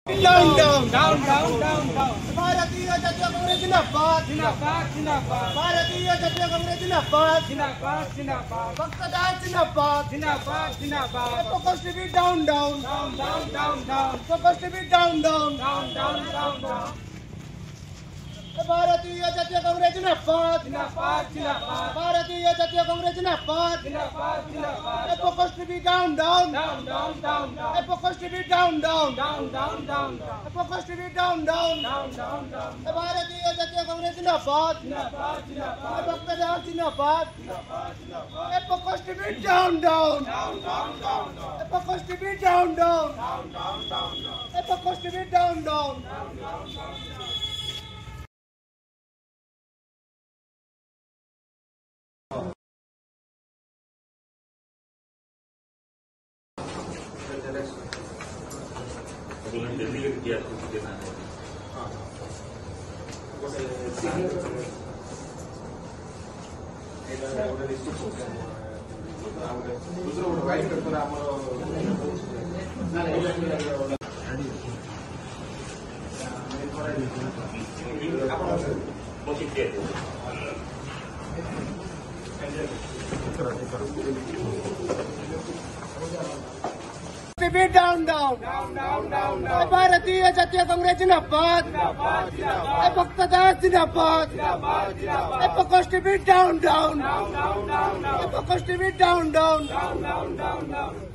Down, down. Bharatiya Janata Congress जिंदाबाद जिंदाबाद जिंदाबाद भारतीय जनता कांग्रेस जिंदाबाद जिंदाबाद जिंदाबाद भक्तदास जिंदाबाद जिंदाबाद जिंदाबाद Supposed to be down, down. Supposed to be down, down. Bharatiya Janata Congress जिंदाबाद जिंदाबाद जिंदाबाद भारतीय जनता कांग्रेस जिंदाबाद जिंदाबाद जिंदाबाद Supposed to be down, down. Supposed to be down, down. Supposed to be down, down. Bharatiya Janata Congress जिंदाबाद भक्तदास जिंदाबाद Supposed to be down, down. Supposed to be down, down. Supposed to be down, down. Delegate किया कुछ देना है दूसरा white paper be down, down. Bharatiya Janata Congress जिंदाबाद भक्तदास जिंदाबाद Supposed to be down, down. Supposed to be down, down.